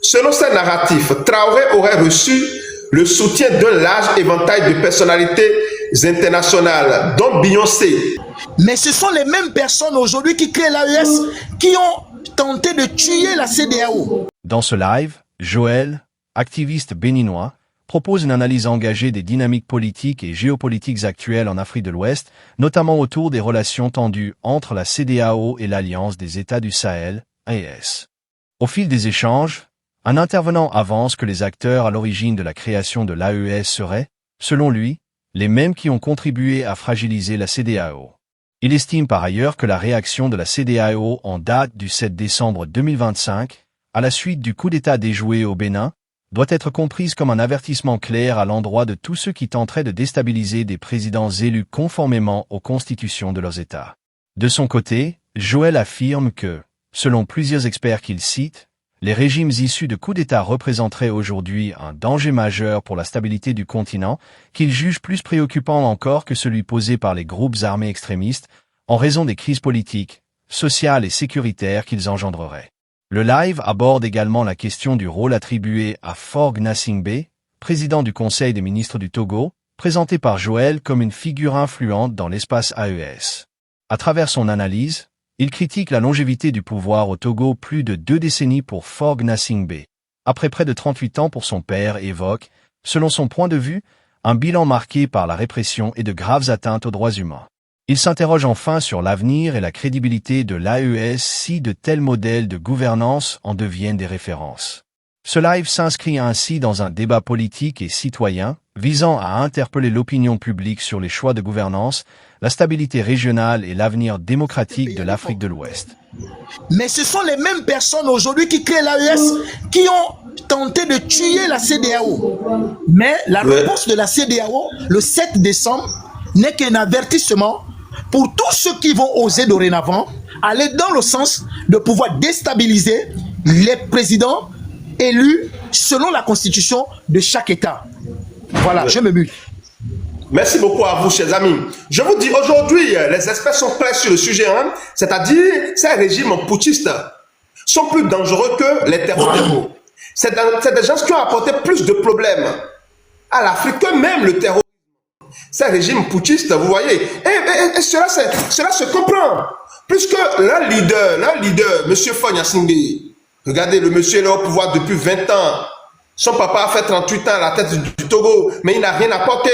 Selon ces narratifs, Traoré aurait reçu le soutien d'un large éventail de personnalités internationales, dont Beyoncé. Mais ce sont les mêmes personnes aujourd'hui qui créent l'AES qui ont tenté de tuer la CEDEAO. Dans ce live, Joël, activiste béninois, propose une analyse engagée des dynamiques politiques et géopolitiques actuelles en Afrique de l'Ouest, notamment autour des relations tendues entre la CEDEAO et l'Alliance des États du Sahel, AES. Au fil des échanges, un intervenant avance que les acteurs à l'origine de la création de l'AES seraient, selon lui, les mêmes qui ont contribué à fragiliser la CEDEAO. Il estime par ailleurs que la réaction de la CEDEAO en date du 7 décembre 2025, à la suite du coup d'État déjoué au Bénin, doit être comprise comme un avertissement clair à l'endroit de tous ceux qui tenteraient de déstabiliser des présidents élus conformément aux constitutions de leurs États. De son côté, Joël affirme que, selon plusieurs experts qu'il cite, les régimes issus de coups d'État représenteraient aujourd'hui un danger majeur pour la stabilité du continent, qu'il juge plus préoccupant encore que celui posé par les groupes armés extrémistes, en raison des crises politiques, sociales et sécuritaires qu'ils engendreraient. Le live aborde également la question du rôle attribué à Faure Gnassingbé, président du Conseil des ministres du Togo, présenté par Joël comme une figure influente dans l'espace AES. À travers son analyse, il critique la longévité du pouvoir au Togo, plus de 2 décennies pour Faure Gnassingbé, après près de 38 ans pour son père, et évoque, selon son point de vue, un bilan marqué par la répression et de graves atteintes aux droits humains. Il s'interroge enfin sur l'avenir et la crédibilité de l'AES si de tels modèles de gouvernance en deviennent des références. Ce live s'inscrit ainsi dans un débat politique et citoyen, visant à interpeller l'opinion publique sur les choix de gouvernance, la stabilité régionale et l'avenir démocratique de l'Afrique de l'Ouest. Mais ce sont les mêmes personnes aujourd'hui qui créent l'AES qui ont tenté de tuer la CEDEAO. Mais la réponse de la CEDEAO, le 7 décembre, n'est qu'un avertissement pour tous ceux qui vont oser dorénavant aller dans le sens de pouvoir déstabiliser les présidents élus selon la constitution de chaque État. Voilà, je me mute. Merci beaucoup à vous, chers amis. Je vous dis, aujourd'hui, les experts sont clairs sur le sujet, hein, c'est-à-dire ces régimes putschistes sont plus dangereux que les terroristes. C'est des gens qui ont apporté plus de problèmes à l'Afrique que même le terrorisme. Ces régimes putschistes, vous voyez, et cela se comprend. Puisque leur leader, M. Faure Gnassingbé, regardez, le monsieur est là au pouvoir depuis 20 ans. Son papa a fait 38 ans à la tête du Togo, mais il n'a rien apporté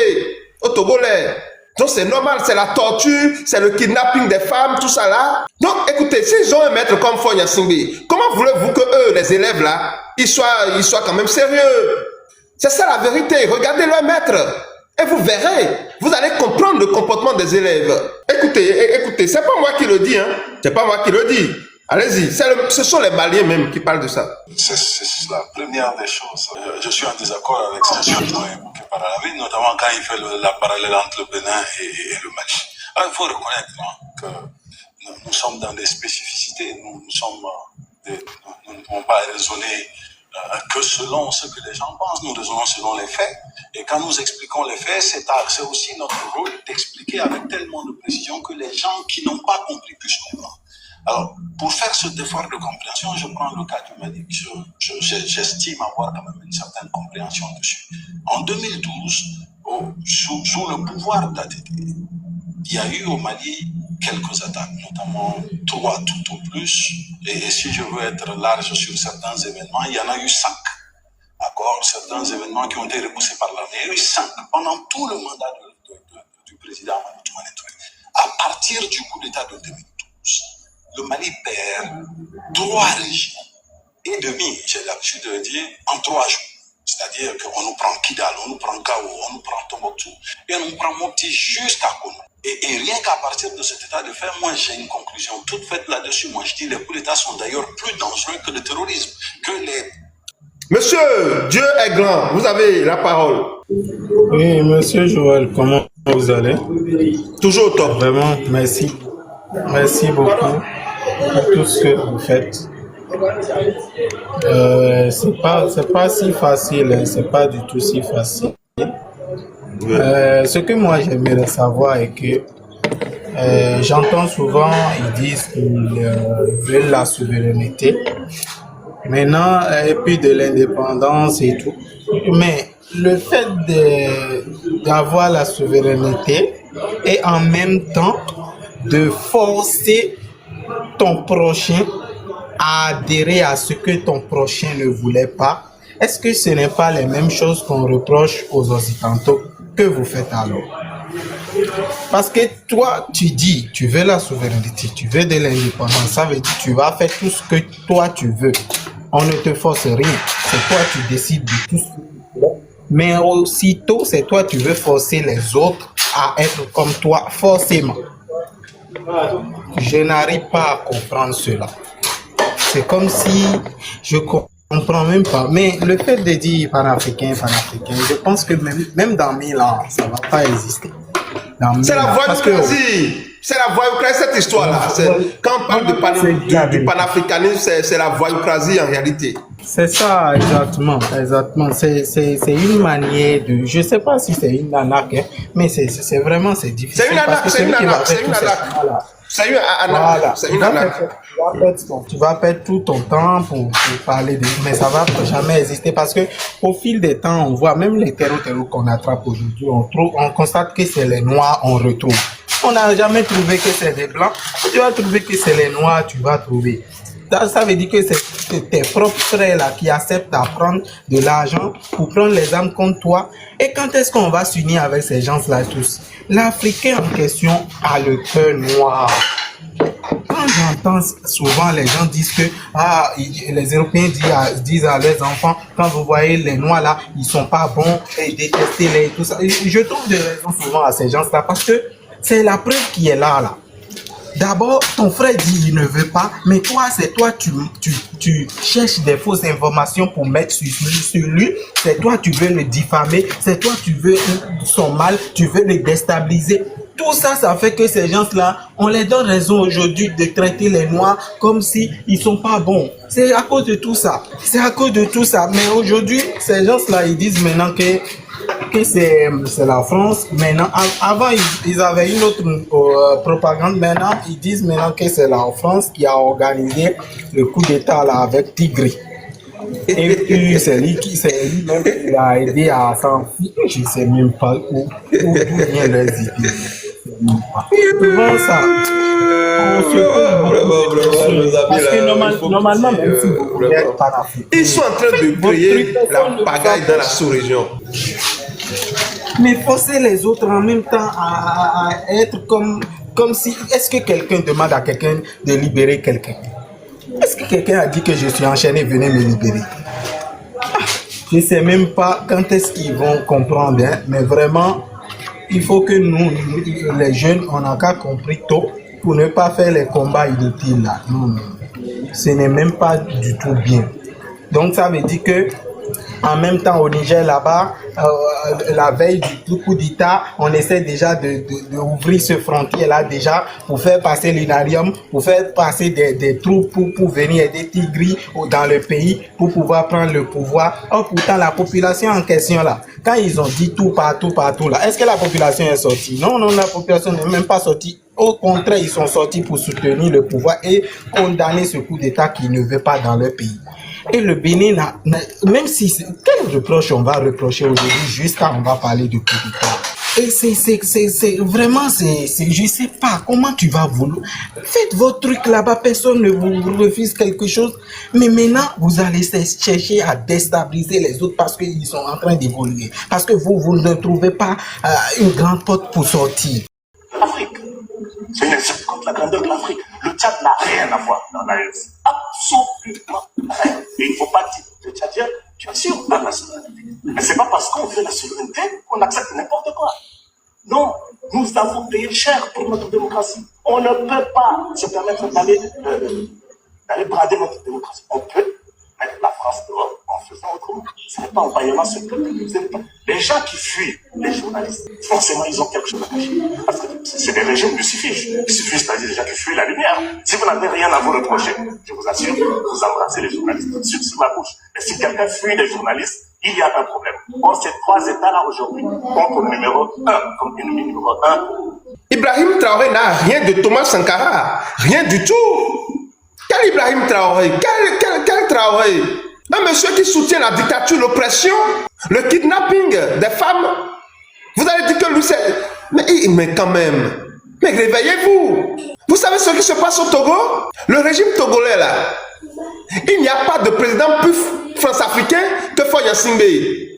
au Togolais. Donc c'est normal, c'est la torture, c'est le kidnapping des femmes, tout ça là. Donc écoutez, s'ils ont un maître comme Faure Gnassingbé, comment voulez-vous que eux, les élèves là, ils soient quand même sérieux? C'est ça la vérité, regardez leur maître. Et vous verrez, vous allez comprendre le comportement des élèves. Écoutez, c'est pas moi qui le dis, hein. C'est pas moi qui le dis. Allez-y, ce sont les Maliens même qui parlent de ça. C'est la première des choses. Je suis en désaccord avec ce que évoqué par Alavi, notamment quand il fait la parallèle entre le Bénin et le Mali. Alors, il faut reconnaître que nous sommes dans des spécificités. Nous ne pouvons pas raisonner que selon ce que les gens pensent. Nous raisonnons selon les faits. Et quand nous expliquons les faits, c'est aussi notre rôle d'expliquer avec tellement de précision que les gens qui n'ont pas compris puissent comprendre. Alors, pour faire cet effort de compréhension, je prends le cas du Mali. J'estime avoir quand même une certaine compréhension dessus. En 2012, sous le pouvoir d'ATT, il y a eu au Mali quelques attaques, notamment 3 tout au plus. Et si je veux être large sur certains événements, il y en a eu 5. D'accord, certains événements qui ont été repoussés par l'armée. Il y a eu 5 pendant tout le mandat du président Mamadou Toumani Touré. À partir du coup d'État de 2012, le Mali perd 3 régions et demi, j'ai l'habitude de le dire, en 3 jours. C'est-à-dire qu'on nous prend Kidal, on nous prend Gao, on nous prend Tombouctou, et on nous prend Mopti jusqu'à Kono. Et rien qu'à partir de cet état de fait, moi j'ai une conclusion toute faite là-dessus. Moi je dis les coups d'État sont d'ailleurs plus dangereux que le terrorisme, que les... Monsieur, Dieu est grand, vous avez la parole. Oui, monsieur Joël, comment vous allez? Toujours au top. Vraiment, merci. Merci beaucoup pour tout ce que vous faites. C'est pas si facile, hein, c'est pas du tout si facile. Ce que moi j'aimerais savoir est que j'entends souvent ils disent qu'ils veulent la souveraineté, Maintenant, et puis de l'indépendance et tout. Mais le fait d'avoir la souveraineté et en même temps de forcer ton prochain à adhérer à ce que ton prochain ne voulait pas, est-ce que ce n'est pas les mêmes choses qu'on reproche aux Occidentaux? Que vous faites alors? Parce que toi, tu dis, tu veux la souveraineté, tu veux de l'indépendance, ça veut dire que tu vas faire tout ce que toi tu veux. On ne te force rien, c'est toi qui décides de tout ce que tu veux. Mais aussitôt, c'est toi qui veux forcer les autres à être comme toi, forcément. Je n'arrive pas à comprendre cela. C'est comme si je comprends même pas. Mais le fait de dire panafricain, je pense que même dans 1000 ans, ça ne va pas exister. C'est la voyoucratie. C'est la voyoucratie, cette histoire-là. Quand on parle du panafricanisme, c'est la voyoucratie en réalité. C'est ça, exactement. C'est une manière de... Je ne sais pas si c'est une arnaque, hein, mais c'est vraiment difficile. C'est une arnaque, c'est une arnaque. C'est une arnaque. Tu vas perdre tout ton temps pour parler de... Mais ça va jamais exister parce que au fil des temps, on voit même les terreaux qu'on attrape aujourd'hui, on constate que c'est les noirs, on retrouve. On n'a jamais trouvé que c'est des blancs. Tu vas trouver que c'est les noirs, tu vas trouver. Ça veut dire que c'est tes propres frères là qui acceptent à prendre de l'argent pour prendre les armes contre toi. Et quand est-ce qu'on va s'unir avec ces gens-là tous? L'Africain en question a le cœur noir. Quand j'entends souvent les gens disent que les Européens disent à leurs enfants, quand vous voyez les Noirs là, ils sont pas bons et détestez-les et tout ça. Je trouve des raisons souvent à ces gens-là parce que c'est la preuve qui est là. D'abord, ton frère dit il ne veut pas, mais toi, c'est toi, tu cherches des fausses informations pour mettre sur lui. C'est toi, tu veux le diffamer. C'est toi, tu veux son mal, tu veux le déstabiliser. Tout ça, ça fait que ces gens-là, on les donne raison aujourd'hui de traiter les Noirs comme si ils sont pas bons. C'est à cause de tout ça. Mais aujourd'hui, ces gens-là, ils disent maintenant que c'est la France. Maintenant, avant, ils avaient une autre propagande. Maintenant, ils disent maintenant que c'est la France qui a organisé le coup d'État là avec Tigri. Et puis, c'est lui-même qui a aidé à s'enfuir. Je ne sais même pas où vient leurs idées. Souvent, ça. Parce que normalement, même si vous n'êtes pas l'Afrique. Ils sont en train de créer la pagaille dans la sous-région. Mais forcer les autres en même temps à être comme si... Est-ce que quelqu'un demande à quelqu'un de libérer quelqu'un? Est-ce que quelqu'un a dit que je suis enchaîné, venez me libérer? Je ne sais même pas quand est-ce qu'ils vont comprendre, hein, mais vraiment, il faut que nous, les jeunes, on n'a qu'à compris tôt pour ne pas faire les combats inutiles là. Non, ce n'est même pas du tout bien. Donc ça veut dire que en même temps, au Niger, là-bas, la veille du coup d'État, on essaie déjà de ouvrir ce frontière-là déjà pour faire passer l'Inarium, pour faire passer des troupes pour venir aider Tigri dans le pays, pour pouvoir prendre le pouvoir. Or, pourtant, la population en question, là, quand ils ont dit tout partout, là, est-ce que la population est sortie? Non, la population n'est même pas sortie. Au contraire, ils sont sortis pour soutenir le pouvoir et condamner ce coup d'État qui ne veut pas dans leur pays. Et le Bénin, même si... Quel reproche on va reprocher aujourd'hui, juste quand on va parler de coup d'État? Et c'est vraiment, je sais pas comment tu vas vouloir. Faites votre truc là-bas, personne ne vous refuse quelque chose. Mais maintenant, vous allez chercher à déstabiliser les autres parce qu'ils sont en train d'évoluer. Parce que vous ne trouvez pas une grande porte pour sortir. L'Afrique, c'est une insulte contre la grandeur de l'Afrique. Le Tchad n'a rien à voir dans l'AES. Absolument rien. Et il ne faut pas dire, le Tchadien, bien sûr, a la souveraineté. Mais ce n'est pas parce qu'on veut la souveraineté qu'on accepte n'importe quoi. Non, nous avons payé cher pour notre démocratie. On ne peut pas se permettre d'aller brader notre démocratie. On peut mettre la France dehors en faisant autrement. Ce n'est pas en baillant ce peuple. Les gens qui fuient, les journalistes, forcément, ils ont quelque chose à cacher. Parce que c'est des régimes lucifiges. Lucifiges, c'est-à-dire des gens qui fuient la lumière. Si vous n'avez rien à vous reprocher, je vous assure, vous embrassez les journalistes tout de suite sur la bouche. Mais si quelqu'un fuit les journalistes, il y a un problème. Or, ces trois États-là aujourd'hui ont comme numéro 1, comme ennemi numéro 1. Ibrahim Traoré n'a rien de Thomas Sankara. Rien du tout. Quel Ibrahim Traoré? Quel Traoré, un monsieur qui soutient la dictature, l'oppression, le kidnapping des femmes, vous allez dire que lui c'est... Mais quand même, mais réveillez-vous. Vous savez ce qui se passe au Togo? Le régime togolais là, il n'y a pas de président plus france-africain que Faure Gnassingbé.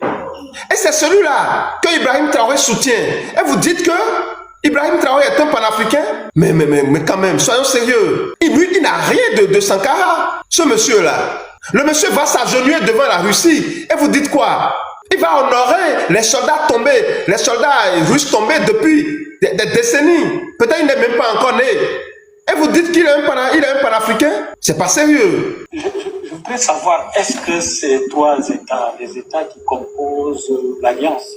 Et c'est celui-là que Ibrahim Traoré soutient. Et vous dites que Ibrahim Traoré est un panafricain? Mais quand même, soyons sérieux. Lui, il n'a rien de Sankara, ce monsieur-là. Le monsieur va s'agenouiller devant la Russie. Et vous dites quoi? Il va honorer les soldats tombés, les soldats russes tombés depuis des décennies. Peut-être il n'est même pas encore né. Et vous dites qu'il est un panafricain? C'est pas sérieux. Je voudrais savoir, est-ce que ces trois États, les États qui composent l'Alliance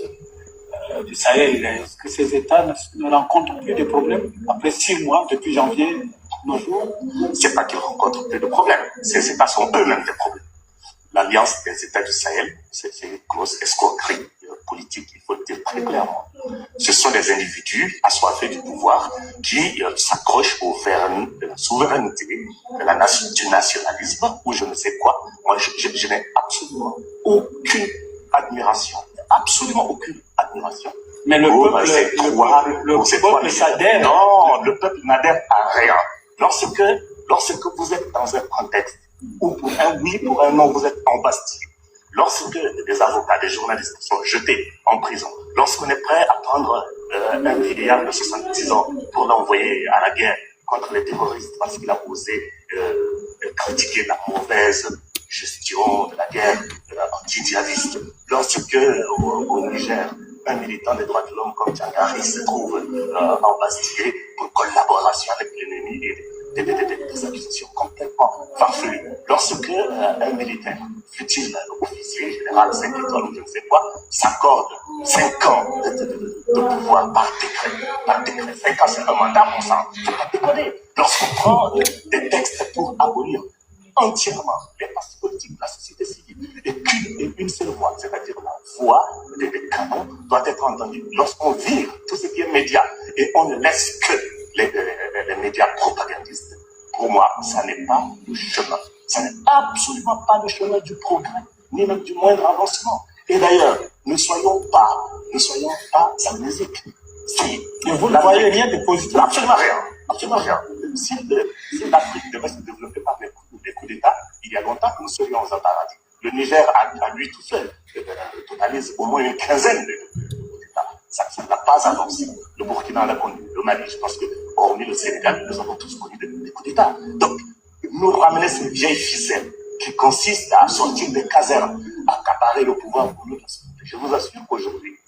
du Sahel, est-ce que ces États ne rencontrent plus de problèmes après 6 mois, depuis janvier, nos jours? C'est pas qu'ils rencontrent plus de problèmes, ces États sont eux-mêmes des problèmes. L'Alliance des États du Sahel, c'est une grosse escroquerie politique, il faut le dire très clairement. Ce sont des individus assoiffés du pouvoir qui s'accrochent au vernis de la souveraineté, du nationalisme, ou je ne sais quoi. Moi, je n'ai absolument aucune admiration. Absolument aucune admiration. Mais le peuple s'adhère. Non, le peuple n'adhère à rien. Lorsque vous êtes dans un contexte où pour un oui, pour un non, vous êtes en Bastille, lorsque des avocats, des journalistes sont jetés en prison, lorsqu'on est prêt à prendre un vieillard de 70 ans pour l'envoyer à la guerre contre les terroristes parce qu'il a osé critiquer la mauvaise gestion de la guerre anti-djihadiste, lorsque au Niger, un militant des droits de l'homme comme Tchangari se trouve embastillé pour collaboration avec l'ennemi et des accusations complètement farfelues. Lorsque un militaire, fut-il officier, général, 5 étoiles ou je ne sais quoi, s'accorde 5 ans de pouvoir par décret. 5 ans, c'est un mandat pour ça. Il ne faut pas déconner. Lorsqu'on prend des textes pour abolir entièrement les partis politiques, la société civile, et une seule voix, c'est-à-dire la voix des canons, doit être entendue. Lorsqu'on vire tout ce qui est médias et on ne laisse que les médias propagandistes, pour moi, ça n'est pas le chemin. Ça n'est absolument pas le chemin du progrès, ni même du moindre avancement. Et d'ailleurs, ne soyons pas amnésiques. Si vous ne voyez rien de positif? Absolument rien. Si l'Afrique devait se développer par des coups d'État, il y a longtemps que nous serions en paradis. Le Niger, à lui tout seul, totalise au moins une quinzaine de coups d'État. Ça n'a pas avancé. Le Burkina l'a connu, le Mali, je pense que, hormis le Sénégal, nous avons tous connu des coups d'État. Donc, nous ramener cette vieille ficelle qui consiste à sortir des casernes, à accaparer le pouvoir pour nous. Je vous assure qu'aujourd'hui,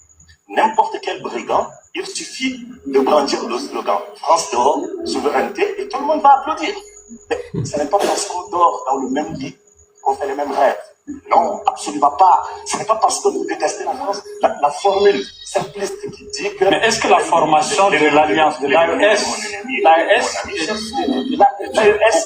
n'importe quel brigand, il suffit de brandir le slogan France dehors, souveraineté, et tout le monde va applaudir. Mais ce n'est pas parce qu'on dort dans le même lit qu'on fait les mêmes rêves. Non, absolument pas. Ce n'est pas parce que vous détestez la France, la formule simpliste qui dit que... Mais est-ce que la formation de l'Alliance, de l'AES,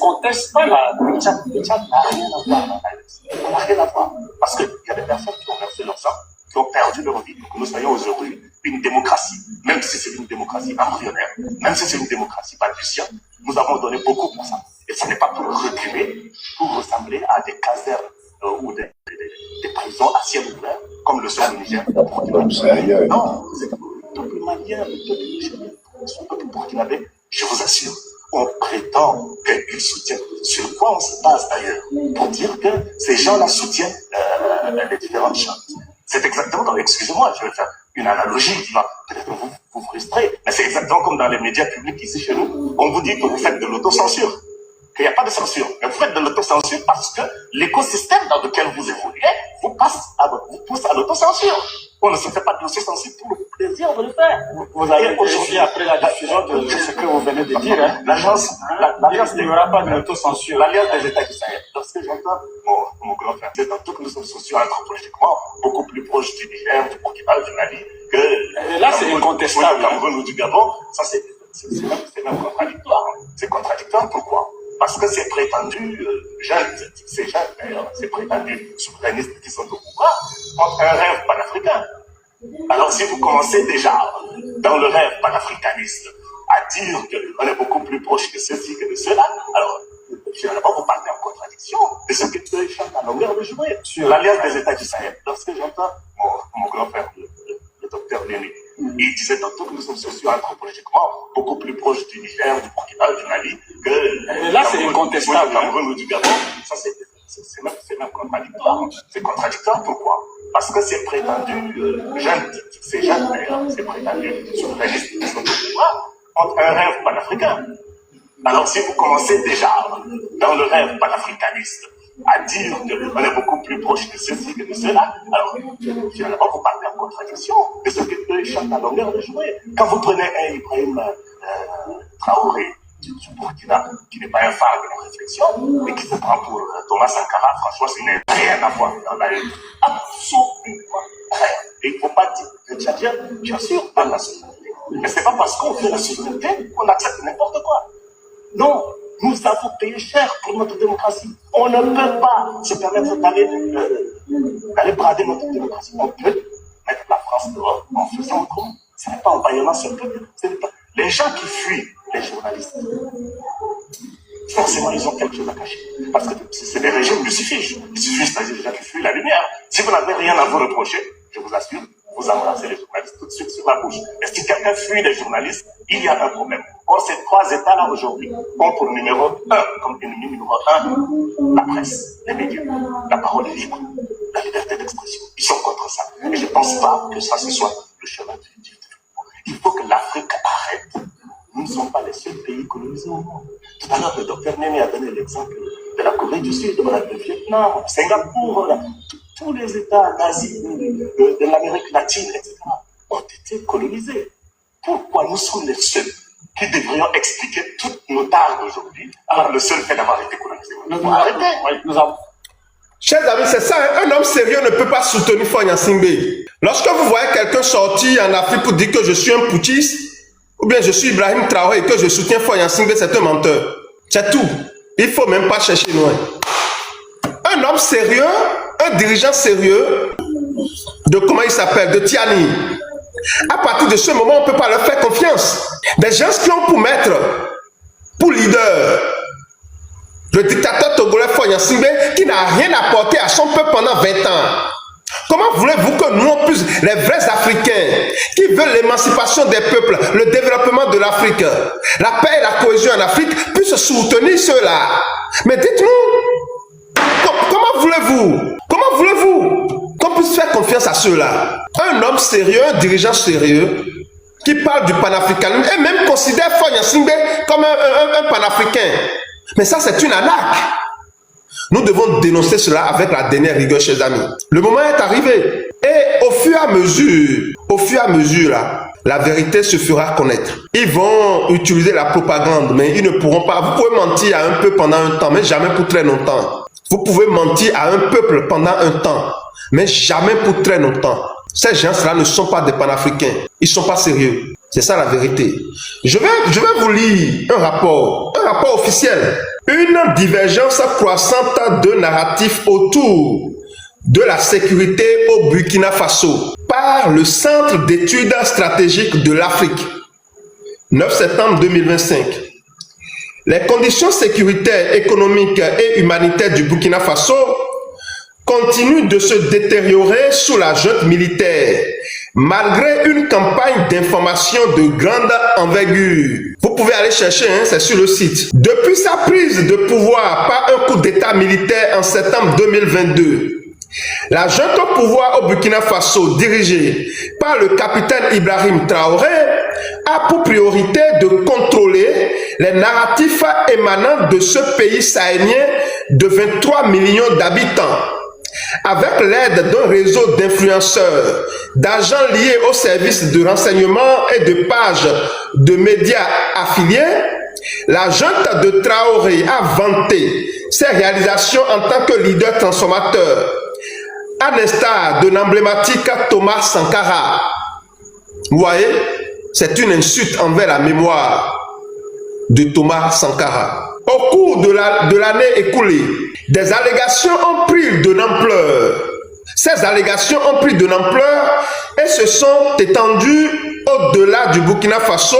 on conteste pas le Tchad n'a rien à voir dans l'AES. On n'a rien à voir. Parce qu'il y a des personnes qui ont versé leur sang, qui ont perdu leur vie pour que nous soyons aujourd'hui une démocratie. Même si c'est une démocratie embryonnaire, même si c'est une démocratie balbutiante, nous avons donné beaucoup pour ça. Et ce n'est pas pour reculer, pour ressembler à des casernes ou des prisons à ciel ouvert, comme le sont le Niger. Non, c'est le peuple malien, le peuple nigérien, le peuple burkinabé, je vous assure, on prétend qu'ils soutiennent. Sur quoi on se base d'ailleurs pour dire que ces gens-là soutiennent les différentes choses. C'est exactement, excusez-moi, je vais faire une analogie qui va peut-être vous frustrer, mais c'est exactement comme dans les médias publics ici chez nous, on vous dit que vous faites de l'autocensure, qu'il n'y a pas de censure, mais vous faites de l'autocensure parce que l'écosystème dans lequel vous évoluez vous pousse à l'autocensure. On ne se fait pas de l'autocensure pour le plaisir de le faire. Vous avez aujourd'hui, après la diffusion de ce que vous venez de dire, hein, l'Alliance, il n'y aura pas de l'autocensure. L'Alliance des États du Sahel. Lorsque j'entends mon grand frère, c'est tantôt que nous sommes socio-anthropologiquement beaucoup plus proches du Niger, du Burkina, du Mali, que... Et là, c'est incontestable. Du Cameroun ou du Gabon, ça c'est même contradictoire. C'est contradictoire, pourquoi? Parce que ces prétendus ces jeunes d'ailleurs, ces prétendus souverainistes qui sont au pouvoir, ont un rêve panafricain. Alors si vous commencez déjà dans le rêve panafricaniste à dire qu'on est beaucoup plus proche de ceci que de cela, alors finalement vous partez en contradiction. contradiction de ce que eux chantent à longueur de journée sur l'alliance des États du Sahel. Lorsque j'entends mon grand frère, le docteur Néné, il disait tantôt que nous sommes socio-anthropologiquement beaucoup plus proches du Niger, du Burkina, du Mali que là, c'est incontestable. Du Cameroun ou du Gabon. Ça, c'est même contradictoire. C'est contradictoire, pourquoi? Parce que c'est prétendu, c'est jeunes d'ailleurs, c'est prétendu souverainistes qui sont au pouvoir, ont un rêve panafricain. Alors si vous commencez déjà dans le rêve panafricaniste à dire qu'on est beaucoup plus proche de ceci que de cela, alors finalement vous partez en contradiction de ce que eux chantent à longueur de journée. Quand vous prenez un Ibrahim Traoré du Burkina, qui n'est pas un phare de la réflexion, et qui se prend pour Thomas Sankara, franchement, ce n'est rien à voir. On a eu absolument rien. Et il ne faut pas dire que Tchadien, bien sûr, dans la souveraineté. Mais ce n'est pas parce qu'on fait la souveraineté qu'on accepte n'importe quoi. Non, nous avons payé cher pour notre démocratie. On ne peut pas se permettre d'aller brader notre démocratie. On peut mettre la France dehors en faisant autrement. Ce n'est pas en baillonnant ce peuple. Les gens qui fuient, les journalistes, forcément, ils ont quelque chose à cacher. Parce que c'est des régimes lucifiges. Il suffit, c'est-à-dire des gens qui fuient la lumière. Si vous n'avez rien à vous reprocher, je vous assure, vous embrassez les journalistes tout de suite sur la bouche. Et si quelqu'un fuit les journalistes, il y a un problème. Or, ces trois États-là aujourd'hui ont pour numéro 1, comme ennemi numéro 1, la presse, les médias, la parole libre, la liberté d'expression. Ils sont contre ça. Et je ne pense pas que ça, ce soit le chemin du développement. Il faut que l'Afrique arrête. Nous ne sommes pas les seuls pays colonisés au monde. Tout à l'heure, le docteur Néné a donné l'exemple de la Corée du Sud, du Vietnam, Singapour, tous les États d'Asie, de l'Amérique latine, etc., ont été colonisés. Pourquoi nous sommes les seuls qui devrions expliquer toutes nos tares d'aujourd'hui, alors le seul fait d'avoir été colonisé? Nous avons. Chers amis, c'est ça, hein? Un homme sérieux ne peut pas soutenir Faure Gnassingbé. Lorsque vous voyez quelqu'un sortir en Afrique pour dire que je suis un putschiste, ou bien je suis Ibrahim Traoré et que je soutiens Faure Gnassingbé, c'est un menteur. C'est tout. Il ne faut même pas chercher loin. Un homme sérieux, un dirigeant sérieux, de comment il s'appelle, de Tiani. À partir de ce moment, on ne peut pas leur faire confiance. Des gens qui ont pour maître, pour leader, le dictateur togolais Faure Gnassingbé, qui n'a rien apporté à son peuple pendant 20 ans. Comment voulez-vous que nous, on puisse, les vrais Africains, qui veulent l'émancipation des peuples, le développement de l'Afrique, la paix et la cohésion en Afrique, puissent soutenir ceux-là? Mais dites-nous, comment voulez-vous qu'on puisse faire confiance à ceux-là? Un homme sérieux, un dirigeant sérieux, qui parle du panafricanisme, et même considère Faure Gnassingbé comme un panafricain. Mais ça, c'est une arnaque. Nous devons dénoncer cela avec la dernière rigueur, chers amis. Le moment est arrivé. Et au fur et à mesure, là, la vérité se fera connaître. Ils vont utiliser la propagande, mais ils ne pourront pas. Vous pouvez mentir à un peuple pendant un temps, mais jamais pour très longtemps. Vous pouvez mentir à un peuple pendant un temps, mais jamais pour très longtemps. Ces gens-là ne sont pas des panafricains. Ils ne sont pas sérieux. C'est ça la vérité. Je vais vous lire un rapport officiel. Une divergence croissante de narratifs autour de la sécurité au Burkina Faso par le Centre d'études stratégiques de l'Afrique. 9 septembre 2025. Les conditions sécuritaires, économiques et humanitaires du Burkina Faso continuent de se détériorer sous la junte militaire, malgré une campagne d'information de grande envergure. Vous pouvez aller chercher, hein, c'est sur le site. Depuis sa prise de pouvoir par un coup d'état militaire en septembre 2022, la junte au pouvoir au Burkina Faso, dirigée par le capitaine Ibrahim Traoré, a pour priorité de contrôler les narratifs émanant de ce pays sahélien de 23 millions d'habitants. Avec l'aide d'un réseau d'influenceurs, d'agents liés aux services de renseignement et de pages de médias affiliés, la junte de Traoré a vanté ses réalisations en tant que leader transformateur, à l'instar de l'emblématique Thomas Sankara. Vous voyez, c'est une insulte envers la mémoire de Thomas Sankara. Au cours de l'année écoulée, des allégations ont pris de l'ampleur. Ces allégations ont pris de l'ampleur et se sont étendues au-delà du Burkina Faso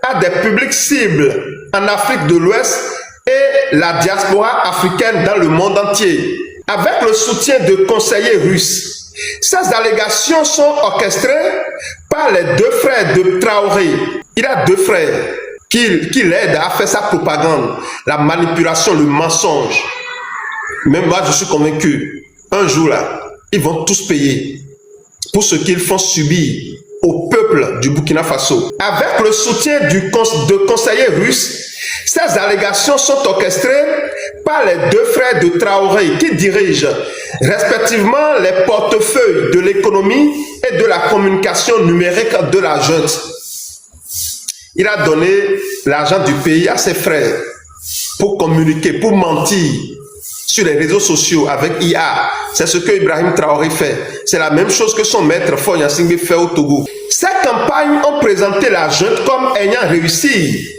à des publics cibles en Afrique de l'Ouest et la diaspora africaine dans le monde entier, avec le soutien de conseillers russes. Ces allégations sont orchestrées par les deux frères de Traoré. Il a deux frères qui l'aident à faire sa propagande, la manipulation, le mensonge. Même moi, je suis convaincu, un jour là, ils vont tous payer pour ce qu'ils font subir au peuple du Burkina Faso. Avec le soutien de conseillers russes, ces allégations sont orchestrées par les deux frères de Traoré qui dirigent respectivement les portefeuilles de l'économie et de la communication numérique de la junte. Il a donné l'argent du pays à ses frères pour communiquer, pour mentir sur les réseaux sociaux avec IA. C'est ce que Ibrahim Traoré fait. C'est la même chose que son maître Faure Gnassingbé fait au Togo. Ces campagnes ont présenté la junte comme ayant réussi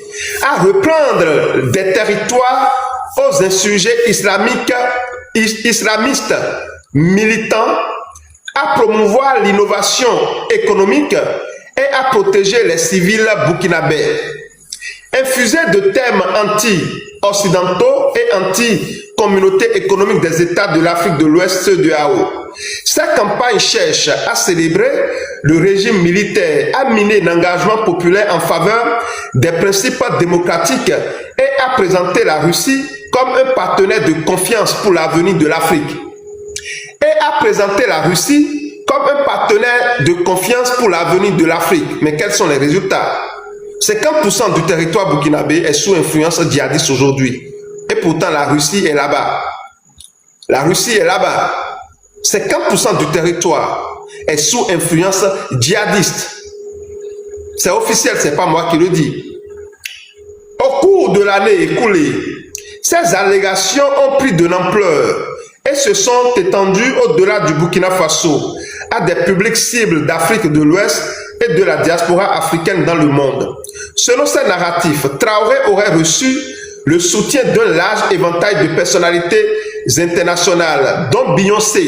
à reprendre des territoires aux insurgés islamistes militants, à promouvoir l'innovation économique et à protéger les civils burkinabés. Infusés de thèmes anti-occidentaux et anti-communauté économique des États de l'Afrique de l'Ouest CEDEAO, cette campagne cherche à célébrer le régime militaire, à miner l'engagement populaire en faveur des principes démocratiques et à présenter la Russie comme un partenaire de confiance pour l'avenir de l'Afrique. Et à présenter la Russie comme un partenaire de confiance pour l'avenir de l'Afrique. Mais quels sont les résultats? 50% du territoire burkinabé est sous influence djihadiste aujourd'hui. Et pourtant, la Russie est là-bas. La Russie est là-bas. 50% du territoire est sous influence djihadiste. C'est officiel, c'est pas moi qui le dis. Au cours de l'année écoulée, ces allégations ont pris de l'ampleur et se sont étendues au-delà du Burkina Faso à des publics cibles d'Afrique de l'Ouest et de la diaspora africaine dans le monde. Selon ces narratifs, Traoré aurait reçu le soutien d'un large éventail de personnalités internationales, dont Beyoncé.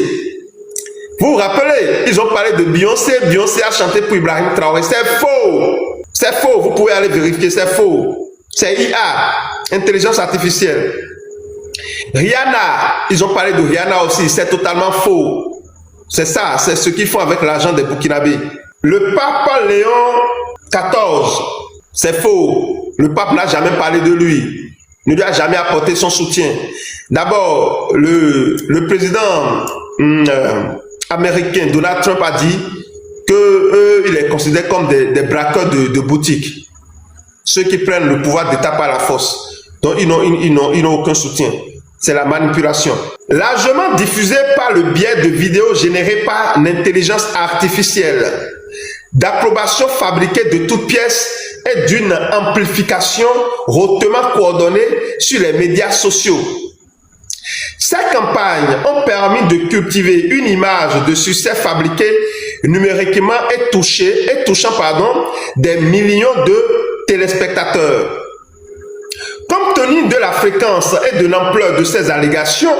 Vous vous rappelez, ils ont parlé de Beyoncé, Beyoncé a chanté pour Ibrahim Traoré. C'est faux! C'est faux, vous pouvez aller vérifier, c'est faux. C'est IA, intelligence artificielle. Rihanna, ils ont parlé de Rihanna aussi, c'est totalement faux. C'est ça, c'est ce qu'ils font avec l'argent des Burkinabés. Le pape Léon XIV, c'est faux. Le pape n'a jamais parlé de lui, ne lui a jamais apporté son soutien. D'abord, le président américain Donald Trump a dit qu'il est considéré comme des braqueurs de boutiques. Ceux qui prennent le pouvoir d'État par la force. Donc ils n'ont aucun soutien. C'est la manipulation. Largement diffusé par le biais de vidéos générées par l'intelligence artificielle, d'approbation fabriquée de toutes pièces et d'une amplification hautement coordonnée sur les médias sociaux. Ces campagnes ont permis de cultiver une image de succès fabriquée numériquement et touchant des millions de téléspectateurs. Compte tenu de la fréquence et de l'ampleur de ces allégations,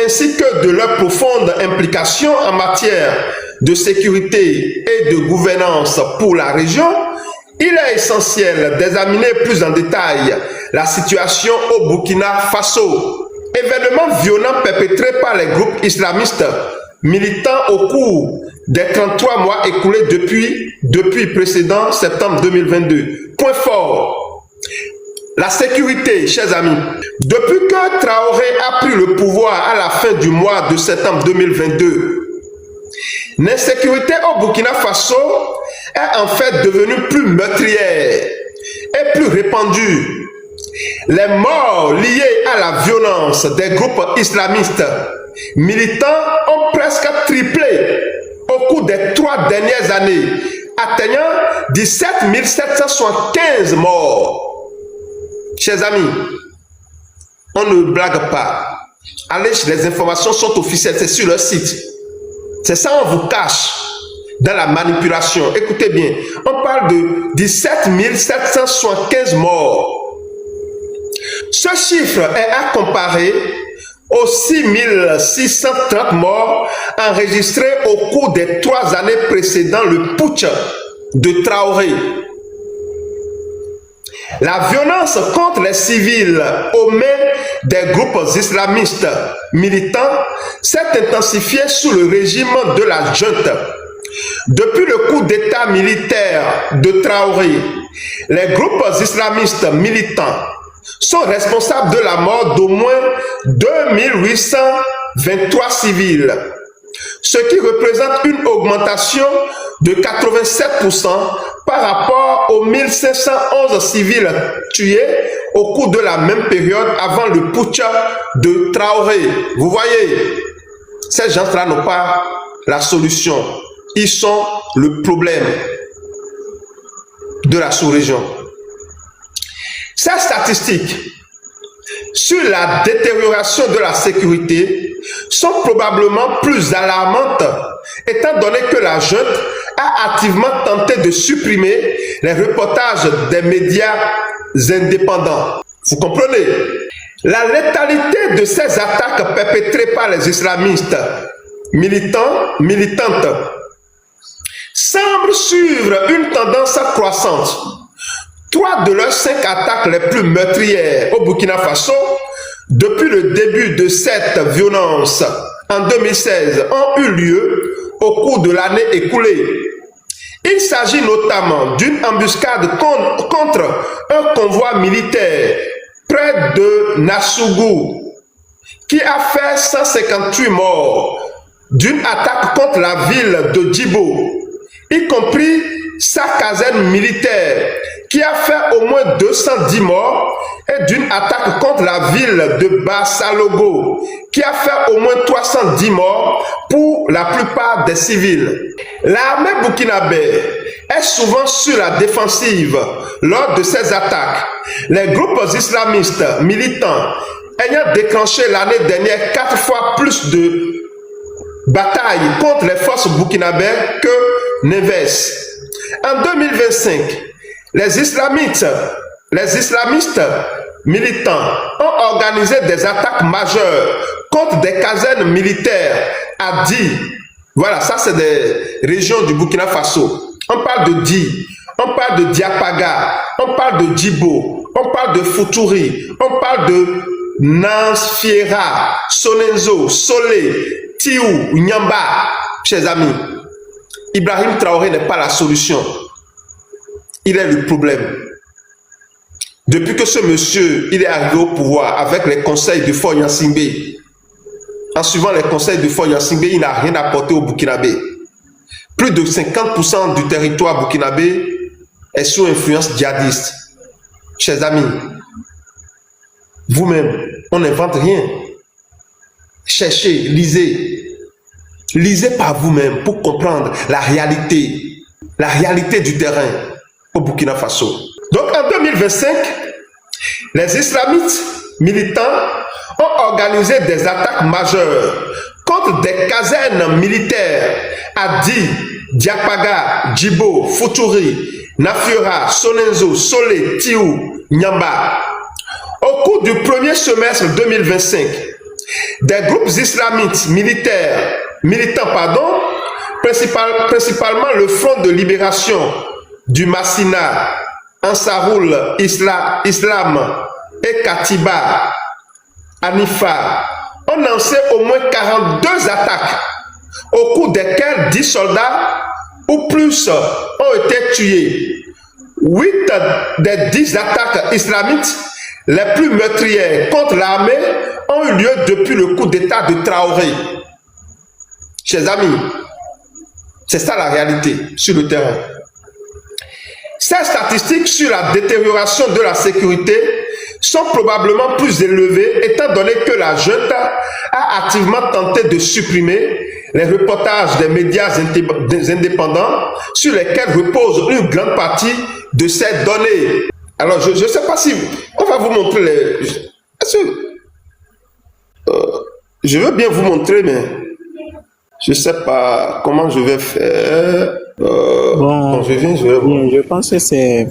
ainsi que de leur profonde implication en matière de sécurité et de gouvernance pour la région, il est essentiel d'examiner plus en détail la situation au Burkina Faso. Événements violents perpétrés par les groupes islamistes militants au cours des 33 mois écoulés depuis précédent septembre 2022. Point fort. La sécurité, chers amis. Depuis que Traoré a pris le pouvoir à la fin du mois de septembre 2022, l'insécurité au Burkina Faso est en fait devenue plus meurtrière et plus répandue. Les morts liés à la violence des groupes islamistes militants ont presque triplé au cours des 3 dernières années, atteignant 17 775 morts. Chers amis, on ne blague pas. Allez, les informations sont officielles, c'est sur leur site. C'est ça, on vous cache dans la manipulation. Écoutez bien, on parle de 17 775 morts. Ce chiffre est à comparer aux 6 630 morts enregistrés au cours des 3 années précédant le putsch de Traoré. La violence contre les civils omet des groupes islamistes militants s'est intensifiée sous le régime de la junte. Depuis le coup d'État militaire de Traoré, les groupes islamistes militants sont responsables de la mort d'au moins 2823 civils, ce qui représente une augmentation de 87% par rapport aux 1511 civils tués au cours de la même période avant le putsch de Traoré. Vous voyez, ces gens-là n'ont pas la solution. Ils sont le problème de la sous-région. Ces statistiques sur la détérioration de la sécurité sont probablement plus alarmantes, étant donné que la junte a activement tenté de supprimer les reportages des médias indépendants. Vous comprenez? La létalité de ces attaques perpétrées par les islamistes militantes semble suivre une tendance croissante. 3 de leurs 5 attaques les plus meurtrières au Burkina Faso depuis le début de cette violence en 2016 ont eu lieu au cours de l'année écoulée. Il s'agit notamment d'une embuscade contre un convoi militaire près de Nassougou qui a fait 158 morts, d'une attaque contre la ville de Djibo, y compris sa caserne militaire qui a fait au moins 210 morts, et d'une attaque contre la ville de Bassalogo qui a fait au moins 310 morts pour la plupart des civils. L'armée burkinabé est souvent sur la défensive lors de ces attaques. Les groupes islamistes militants ayant déclenché l'année dernière 4 fois plus de batailles contre les forces burkinabées que Neves. En 2025, les islamistes militants ont organisé des attaques majeures contre des casernes militaires à Di. Voilà, ça c'est des régions du Burkina Faso. On parle de Di, on parle de Diapaga, on parle de Djibo, on parle de Futuri, on parle de Nansfiera, Sonenzo, Solé, Tiou, Nyamba. Chers amis, Ibrahim Traoré n'est pas la solution. Il est le problème. Depuis que ce monsieur il est arrivé au pouvoir avec les conseils de Faure Gnassingbé, en suivant les conseils de Faure Gnassingbé, il n'a rien apporté au Burkinabé. Plus de 50% du territoire burkinabé est sous influence djihadiste. Chers amis, vous-même, on n'invente rien. Cherchez, lisez. Lisez par vous-même pour comprendre la réalité du terrain au Burkina Faso. Donc en 2025, les islamistes militants ont organisé des attaques majeures contre des casernes militaires à Di, Diapaga, Djibo, Futuri, Nafiora, Sonenzo, Solé, Tiou, Nyamba. Au cours du premier semestre 2025, des groupes islamiques militants, principalement le Front de libération du Massina, Ansaroul Islam et Katiba, Anifa, ont lancé au moins 42 attaques, au cours desquelles 10 soldats ou plus ont été tués. 8 des 10 attaques islamiques les plus meurtrières contre l'armée ont eu lieu depuis le coup d'État de Traoré. Chers amis, c'est ça la réalité sur le terrain. Ces statistiques sur la détérioration de la sécurité sont probablement plus élevées étant donné que la junte a activement tenté de supprimer les reportages des médias indépendants sur lesquels repose une grande partie de ces données. Alors, je ne sais pas si on va vous montrer les... je veux bien vous montrer, mais je ne sais pas comment je vais faire. Bon, quand je viens, je vais voir. je pense que c'est...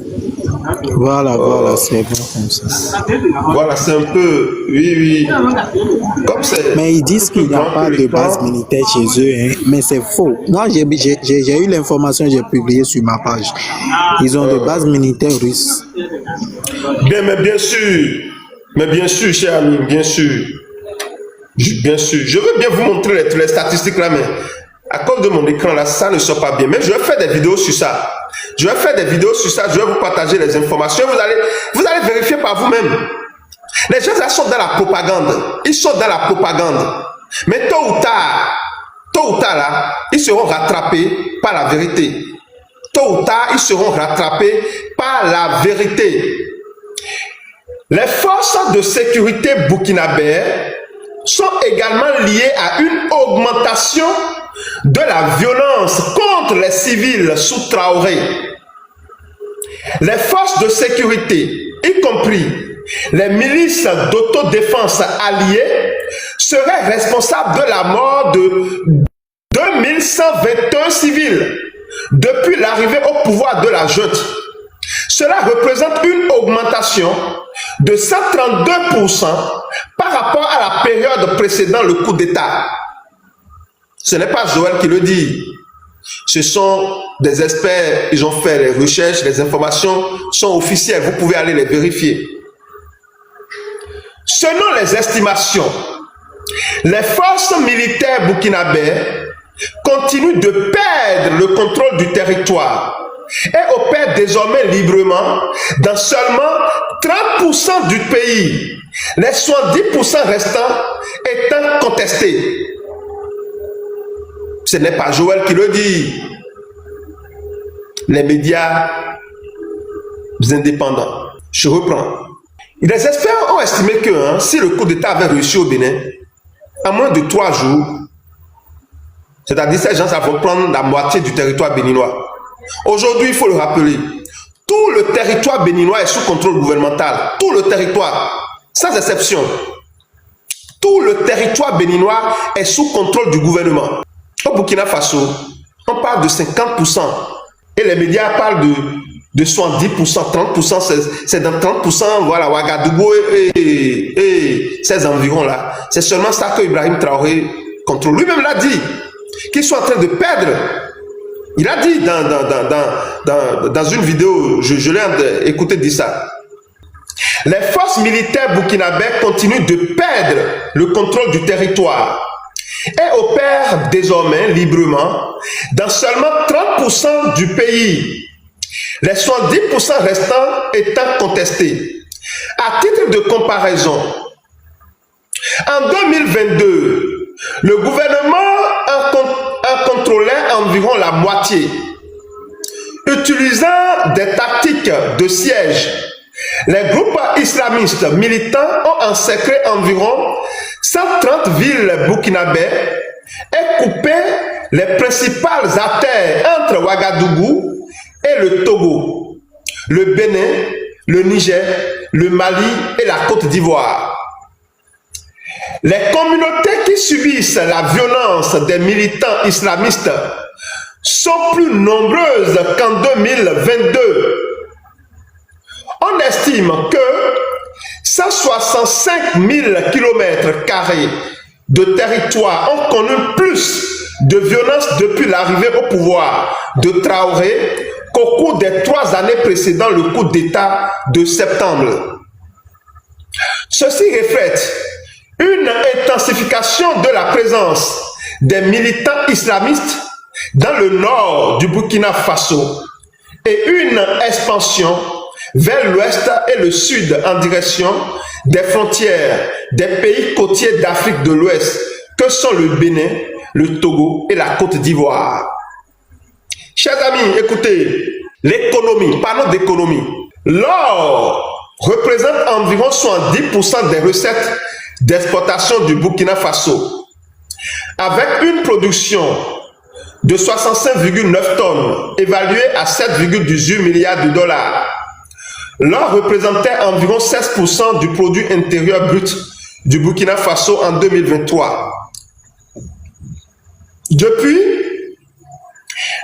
Voilà, c'est bon comme ça. Voilà, c'est un peu... Oui. Comme c'est... Mais ils disent qu'il n'y a pas de base militaire chez eux, hein, mais c'est faux. Moi, j'ai eu l'information, j'ai publié sur ma page. Ils ont des bases militaires russes. Bien sûr. Mais bien sûr, cher ami, bien sûr. Bien sûr. Je veux bien vous montrer les statistiques là, mais à cause de mon écran là, ça ne sort pas bien. Mais je vais faire des vidéos sur ça. Je vais faire des vidéos sur ça. Je vais vous partager les informations. Vous allez vérifier par vous-même. Les gens là sont dans la propagande. Ils sont dans la propagande. Mais tôt ou tard là, ils seront rattrapés par la vérité. Tôt ou tard, ils seront rattrapés par la vérité. Les forces de sécurité burkinabées sont également liées à une augmentation de la violence contre les civils sous Traoré. Les forces de sécurité, y compris les milices d'autodéfense alliées, seraient responsables de la mort de 2121 civils depuis l'arrivée au pouvoir de la junte. Cela représente une augmentation de 132% par rapport à la période précédant le coup d'État. Ce n'est pas Joël qui le dit. Ce sont des experts, ils ont fait les recherches, les informations sont officielles, vous pouvez aller les vérifier. Selon les estimations, les forces militaires burkinabées continuent de perdre le contrôle du territoire et opèrent désormais librement dans seulement 30% du pays, les 70% restants étant contestés. Ce n'est pas Joël qui le dit. Les médias indépendants. Je reprends. Les experts ont estimé que si le coup d'État avait réussi au Bénin, en moins de 3 jours, c'est-à-dire ces gens vont prendre la moitié du territoire béninois. Aujourd'hui, il faut le rappeler, tout le territoire béninois est sous contrôle gouvernemental. Tout le territoire, sans exception. Tout le territoire béninois est sous contrôle du gouvernement. Au Burkina Faso, on parle de 50%. Et les médias parlent de 70%, 30%, c'est dans 30%, voilà, Ouagadougou et ces environs-là. C'est seulement ça que Ibrahim Traoré contrôle. Lui-même l'a dit, qu'ils sont en train de perdre. Il a dit dans une vidéo, je l'ai écouté dire ça. Les forces militaires burkinabées continuent de perdre le contrôle du territoire et opèrent désormais librement dans seulement 30% du pays, les 70% restants étant contestés. À titre de comparaison, en 2022, le gouvernement a contrôlé environ la moitié. Utilisant des tactiques de siège, les groupes islamistes militants ont encerclé environ 130 villes burkinabées et coupé les principales artères entre Ouagadougou et le Togo, le Bénin, le Niger, le Mali et la Côte d'Ivoire. Les communautés qui subissent la violence des militants islamistes sont plus nombreuses qu'en 2022. On estime que 165 000 km² de territoire ont connu plus de violence depuis l'arrivée au pouvoir de Traoré qu'au cours des 3 années précédant le coup d'État de septembre. Ceci reflète une intensification de la présence des militants islamistes dans le nord du Burkina Faso et une expansion vers l'ouest et le sud en direction des frontières des pays côtiers d'Afrique de l'Ouest que sont le Bénin, le Togo et la Côte d'Ivoire. Chers amis, écoutez, l'économie, parlons d'économie. L'or représente environ 70% des recettes d'exportation du Burkina Faso, avec une production de 65,9 tonnes, évaluée à 7,18 milliards de dollars. L'or représentait environ 16% du produit intérieur brut du Burkina Faso en 2023. Depuis,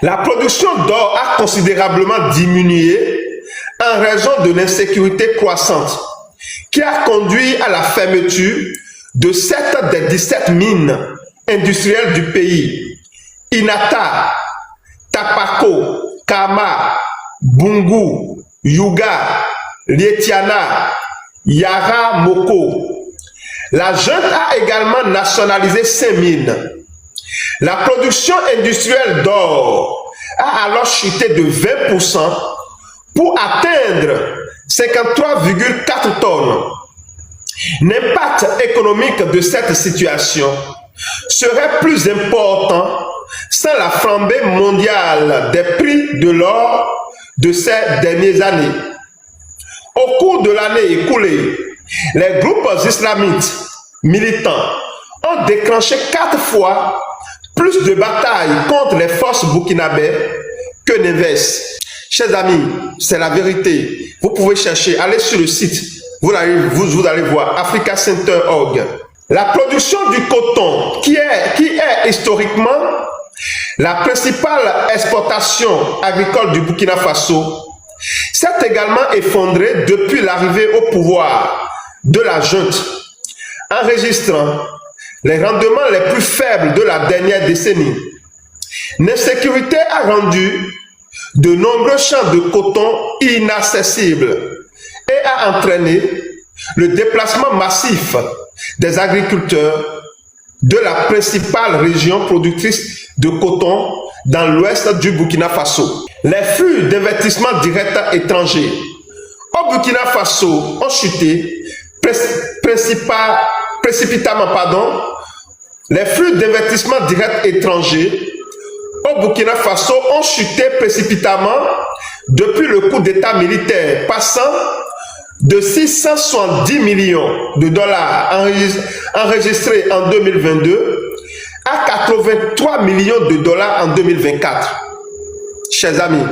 la production d'or a considérablement diminué en raison de l'insécurité croissante qui a conduit à la fermeture de 7 des 17 mines industrielles du pays. Inata, Tapako, Kama, Bungu, Yuga, Lietiana, Yara Moko. La junte a également nationalisé 5 mines. La production industrielle d'or a alors chuté de 20% pour atteindre 53,4 tonnes. L'impact économique de cette situation serait plus important sans la flambée mondiale des prix de l'or de ces dernières années. Au cours de l'année écoulée, les groupes islamiques militants ont déclenché 4 fois plus de batailles contre les forces burkinabées que n'inversent. Chers amis, c'est la vérité. Vous pouvez chercher, allez sur le site, vous allez voir africacenter.org. La production du coton, qui est historiquement la principale exportation agricole du Burkina Faso, s'est également effondrée depuis l'arrivée au pouvoir de la junte, enregistrant les rendements les plus faibles de la dernière décennie. L'insécurité a rendu de nombreux champs de coton inaccessibles et a entraîné le déplacement massif des agriculteurs de la principale région productrice de coton dans l'ouest du Burkina Faso. Les flux d'investissements directs étrangers au Burkina Faso ont chuté précipitamment. Les flux d'investissements directs étrangers au Burkina Faso ont chuté précipitamment depuis le coup d'État militaire, passant de 670 millions de dollars enregistrés en 2022 à 83 millions de dollars en 2024. Chers amis,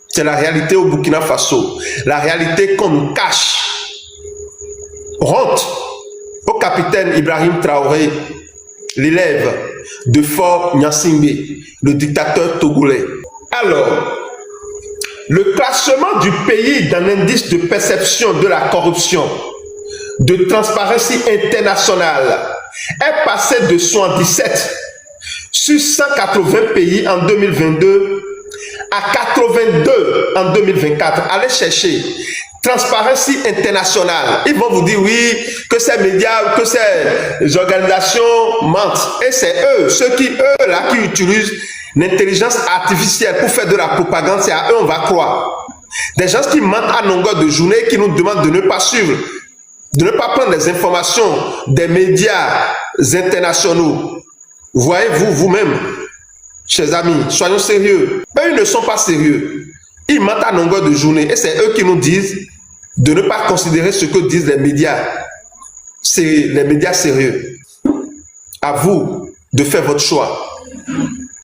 c'est la réalité au Burkina Faso, la réalité qu'on nous cache. Honte au capitaine Ibrahim Traoré, l'élève de Fort Gnassingbé, le dictateur togolais. Alors, le classement du pays dans l'indice de perception de la corruption de Transparency International est passé de 77 sur 180 pays en 2022 à 82 en 2024. Allez chercher Transparency International. Ils vont vous dire oui, que ces médias, que ces organisations mentent. Et c'est eux, ceux qui utilisent l'intelligence artificielle pour faire de la propagande, c'est à eux on va croire. Des gens qui mentent à longueur de journée, qui nous demandent de ne pas suivre, de ne pas prendre les informations des médias internationaux. Voyez-vous vous-même, chers amis, soyons sérieux. Eux, ils ne sont pas sérieux. Ils mentent à longueur de journée et c'est eux qui nous disent de ne pas considérer ce que disent les médias. C'est les médias sérieux. À vous de faire votre choix.